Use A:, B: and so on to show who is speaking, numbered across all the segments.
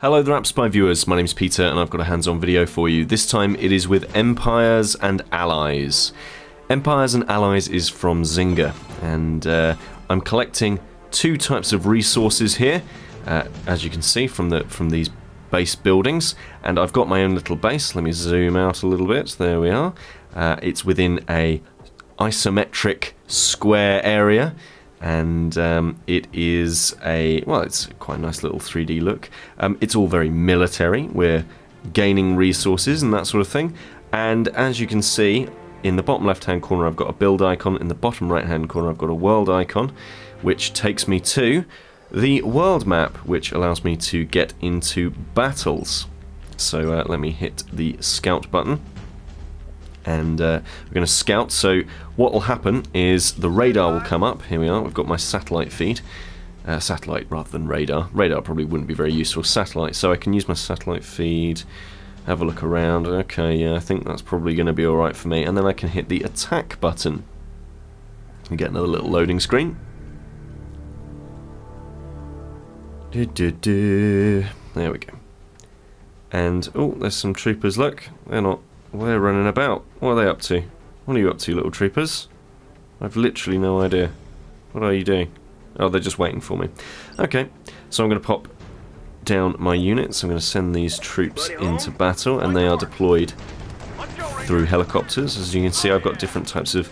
A: Hello there AppSpy viewers, my name's Peter and I've got a hands-on video for you. This time it is with Empires and Allies. Empires and Allies is from Zynga, and I'm collecting two types of resources here, as you can see from these base buildings, and I've got my own little base. Let me zoom out a little bit. There we are. It's within a isometric square area, and it is it's quite a nice little 3D look. It's all very military. We're gaining resources and that sort of thing, and as you can see in the bottom left hand corner I've got a build icon, in the bottom right hand corner I've got a world icon, which takes me to the world map, which allows me to get into battles. So let me hit the scout button, and we're going to scout. So what will happen is the radar will come up. Here we are, we've got my satellite feed. Satellite rather than radar. Radar probably wouldn't be very useful. Satellite, so I can use my satellite feed, have a look around. Okay, yeah, I think that's probably going to be alright for me. And then I can hit the attack button and get another little loading screen. There we go. And, oh, there's some troopers, look. They're running about. What are they up to? What are you up to, little troopers? I've literally no idea. What are you doing? Oh, they're just waiting for me. Okay, so I'm going to pop down my units. I'm going to send these troops into battle, and they are deployed through helicopters. As you can see, I've got different types of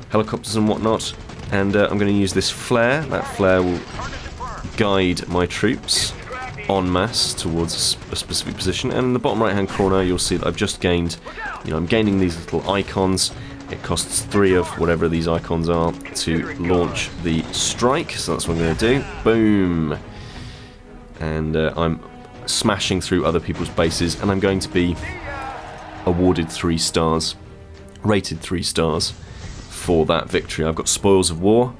A: helicopters and whatnot, and I'm going to use this flare. That flare will guide my troops en masse towards a specific position, and in the bottom right hand corner you'll see that I've just gained, I'm gaining these little icons. It costs 3 of whatever these icons are to launch the strike, so that's what I'm going to do. Boom! And I'm smashing through other people's bases, and I'm going to be awarded 3 stars, rated 3 stars for that victory. I've got spoils of war,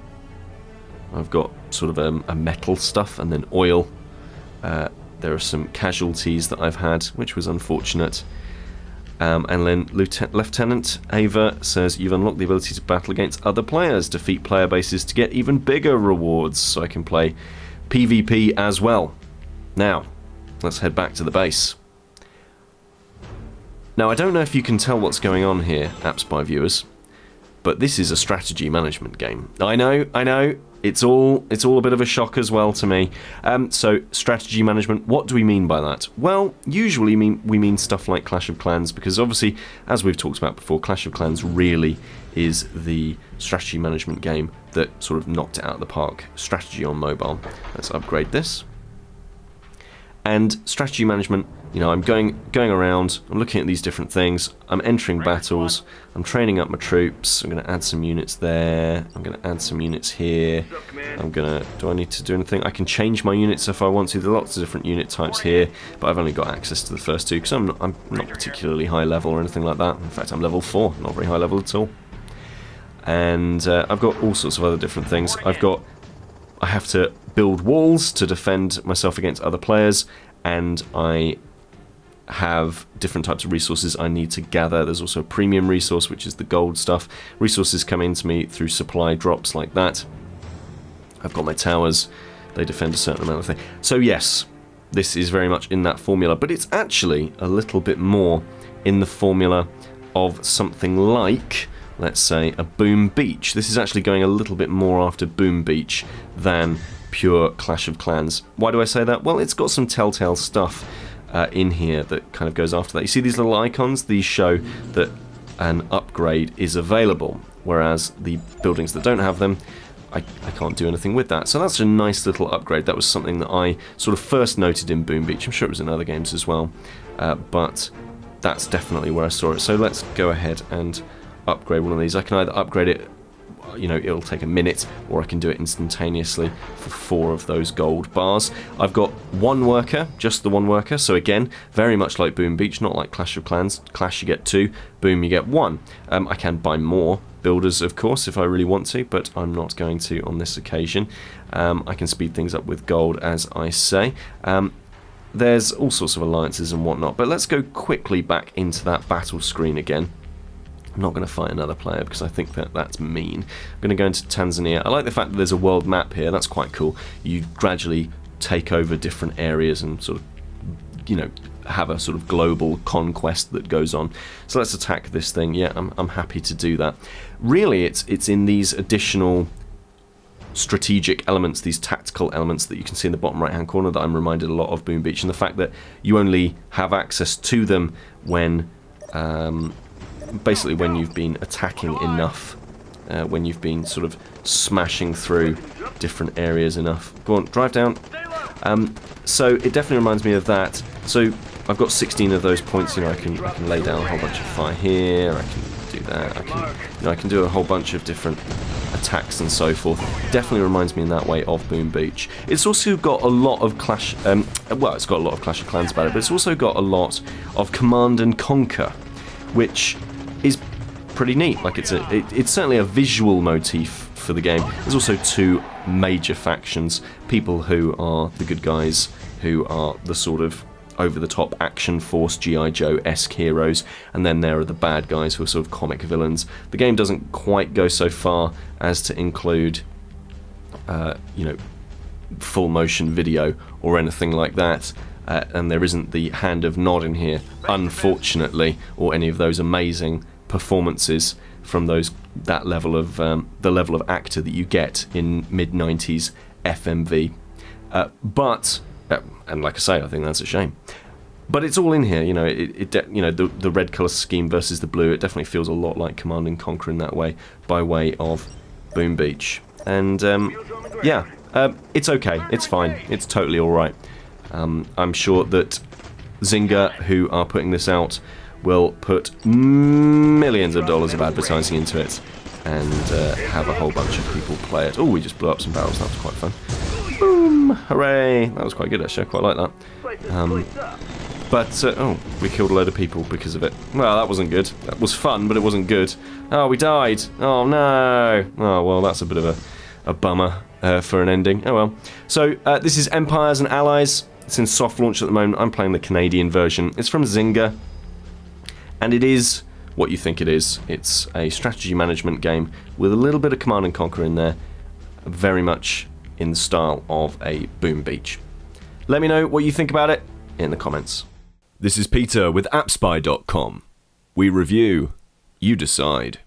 A: I've got sort of a metal stuff, and then oil. There are some casualties that I've had, which was unfortunate. And then Lieutenant Ava says, you've unlocked the ability to battle against other players, defeat player bases to get even bigger rewards, so I can play PvP as well. Now, let's head back to the base. Now, I don't know if you can tell what's going on here, AppSpy viewers, but this is a strategy management game. I know, it's all a bit of a shock as well to me. So, strategy management, what do we mean by that? Well, usually we mean stuff like Clash of Clans, because obviously, as we've talked about before, Clash of Clans really is the strategy management game that sort of knocked it out of the park. Strategy on mobile. Let's upgrade this. And strategy management, I'm going around, I'm looking at these different things, I'm entering battles, I'm training up my troops, I'm going to add some units there, I'm going to add some units here, do I need to do anything? I can change my units if I want to. There are lots of different unit types here, but I've only got access to the first 2 because I'm not particularly high level or anything like that. In fact, I'm level 4, not very high level at all. And I've got all sorts of other different things. I have to build walls to defend myself against other players, and I have different types of resources I need to gather. There's also a premium resource, which is the gold stuff. Resources come into me through supply drops like that. I've got my towers, they defend a certain amount of things. So yes, this is very much in that formula, but it's actually a little bit more in the formula of something like, let's say, a Boom Beach. This is actually going a little bit more after Boom Beach than pure Clash of Clans. Why do I say that? Well, it's got some telltale stuff in here that kind of goes after that. You see these little icons? These show that an upgrade is available, whereas the buildings that don't have them, I can't do anything with that. So that's a nice little upgrade. That was something that I sort of first noted in Boom Beach. I'm sure it was in other games as well, but that's definitely where I saw it. So let's go ahead and upgrade one of these. I can either upgrade it, it'll take a minute, or I can do it instantaneously for 4 of those gold bars. I've got 1 worker, just the 1 worker, so again, very much like Boom Beach, not like Clash of Clans. Clash you get 2, Boom you get 1. I can buy more builders, of course, if I really want to, but I'm not going to on this occasion. I can speed things up with gold, as I say. There's all sorts of alliances and whatnot, but let's go quickly back into that battle screen again. I'm not going to fight another player because I think that's mean. I'm going to go into Tanzania. I like the fact that there's a world map here. That's quite cool. You gradually take over different areas and sort of you know, have a sort of global conquest that goes on. So let's attack this thing. Yeah, I'm happy to do that. Really, it's in these additional strategic elements, these tactical elements that you can see in the bottom right hand corner, that I'm reminded a lot of Boom Beach, and the fact that you only have access to them when basically when you've been attacking enough, when you've been sort of smashing through different areas enough. Go on, drive down. So it definitely reminds me of that. So I've got 16 of those points. You know, I can lay down a whole bunch of fire here. I can do that. I can do a whole bunch of different attacks and so forth. Definitely reminds me in that way of Boom Beach. It's also got a lot of Clash. Well, it's got a lot of Clash of Clans about it, but it's also got a lot of Command and Conquer, which is pretty neat. Like it's certainly a visual motif for the game. There's also two major factions, people who are the good guys, who are the sort of over-the-top action force G.I. Joe-esque heroes, and then there are the bad guys who are sort of comic villains. The game doesn't quite go so far as to include you know, full motion video or anything like that, and there isn't the Hand of Nod in here, unfortunately, or any of those amazing performances from that level of the level of actor that you get in mid-90s FMV. But and like I say, I think that's a shame. But it's all in here, you know. You know, the red colour scheme versus the blue. It definitely feels a lot like Command and Conquer in that way, by way of Boom Beach. And yeah, it's okay. It's fine. It's totally all right. I'm sure that Zynga, who are putting this out, will put millions of dollars of advertising into it and have a whole bunch of people play it. Oh, we just blew up some barrels. That was quite fun. Boom! Hooray! That was quite good, actually. I quite like that. But oh, we killed a load of people because of it. Well, that wasn't good. That was fun, but it wasn't good. Oh, we died. Oh no. Oh well, that's a bit of a bummer for an ending. Oh well. So this is Empires and Allies. It's in soft launch at the moment. I'm playing the Canadian version. It's from Zynga, and it is what you think it is. It's a strategy management game with a little bit of Command and Conquer in there, very much in the style of a Boom Beach. Let me know what you think about it in the comments. This is Peter with AppSpy.com. We review, you decide.